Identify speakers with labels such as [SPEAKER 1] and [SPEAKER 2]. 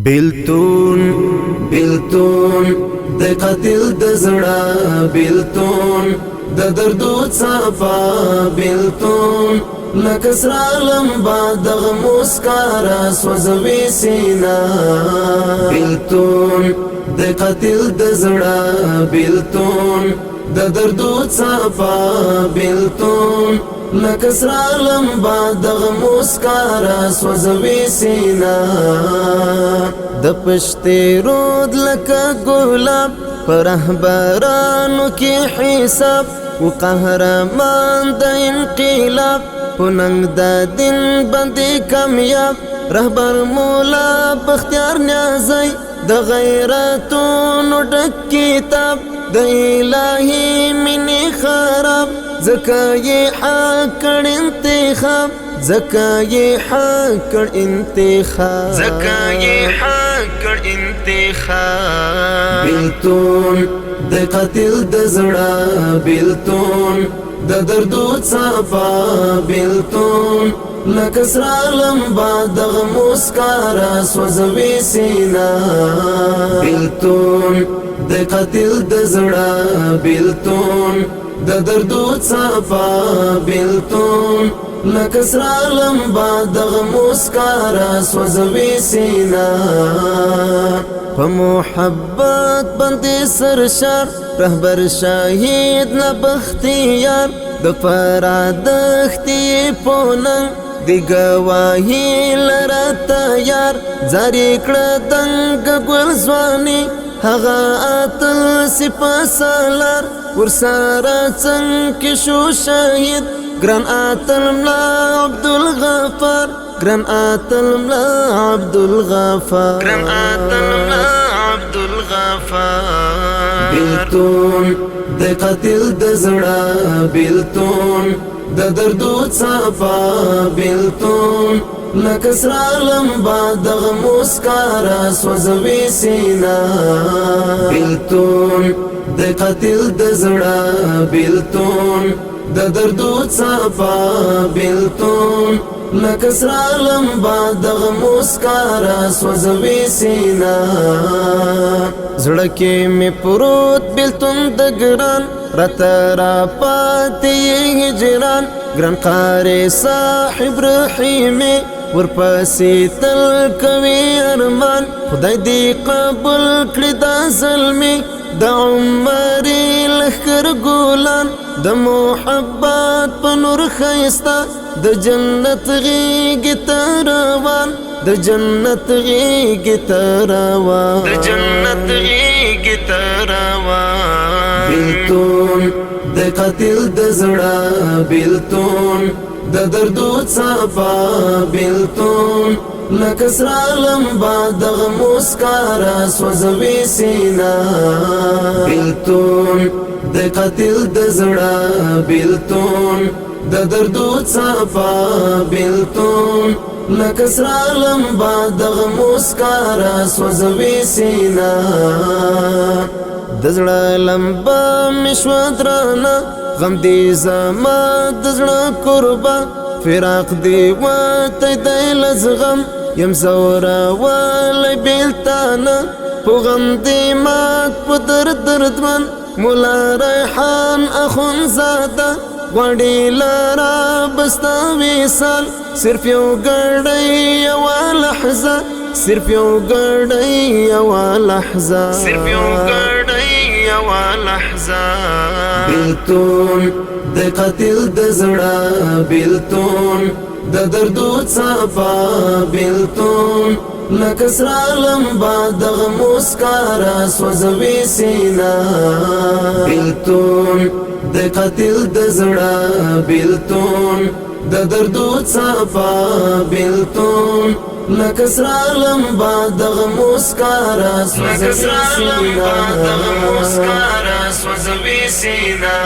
[SPEAKER 1] بیلتون بیلتون د قاتل د زړه بیلتون د دردو صفا بیلتون لکسرا لمبا دغ مسکارا سوزوی سینا بیلتون د قاتل د زړه بیلتون د دردو صفا بیلتون لکسرا لمبا دغ مسکارا سوزوی سینا د پشتی رود لکا گلاب پر احبارانو کی حساب و قهرمان د انقلاب پننگ دا دن بندی کامیاب رهبر مولا بختیار نیازی د غیرتونو ډک کتاب د الهی منی خراب زکای حق کړ انتخاب زکای حق کړ انتخاب زکای حق کړ انتخاب بیلتون د قاتل د زړه بیلتون د دردو صفا بیلتون لکسرا لمبا دغ مسکارا سوزوی سینا بیلتون د قاتل د زړه بیلتون د دردو صفا بیلتون لکسرا لمبا دغ مسکارا سوزوی سینا په محبت باندې سرشار رهبر شاهید نه بختیار د فرادختی پوننګ دی گواهی لرا تیار زاری کړه دنګ ګل ځواني هغه اتل سپاسالار ورسره څنګه شو شهید ګران اتل ملا عبدالغفار ګران اتل ملا عبدالغفار ګران اتل ملا عبدالغفار بیلتون د قاتل د زړه بیلتون د دردو صفا بیلتون لکسرا لمبا دغ مسکارا سوزوی سینا بیلتون د قاتل د زړه بیلتون د دردو صفا بیلتون لکسرا لمبا دغ مسکارا سوزوی سینا زړه کې می پروت بیلتون د ګران رته را پاتې هجران ګران قاری صاحب رحیمي ورپسې تل کوي ارمان خدای دې قبول کړي دا ظلمي د عمر لښکر ګلان د محبت په نور ښایسته د جنت غېږې ته روان د جنت غېږې ته روان د جنت غېږې ته روان بیلتون د قاتل د زړه بیلتون د دردو صفا بیلتون لکسرا لمبا دغ مسکارا سوزوی سینا بیلتون د قاتل د زړه بیلتون د دردو صفا بیلتون لکسرا لمبا دغ مسکارا سوزوی سینا د زړه لمبا مشو درانه غم دی زما د زړه قربا فراق دی وته دی لزغم یم زورا ولی بیلتانه په غم دی مات په دردمن مولا ریحان اخون زاده غواړي لرا بستا وصال صرف یو ګړی یو لحظه صرف یو ګړی یو لحظه صرف یو ګړی یو لحظه بیلتون د قاتل د زړه بیلتون د دردو صفا بیلتون لکسرا لمبا دغ مسکارا سوزوی سینا بیلتون د قاتل د زړه بیلتون د دردو صفا بیلتون لکسرا لمبا دغ مسکارا سوزوی سینا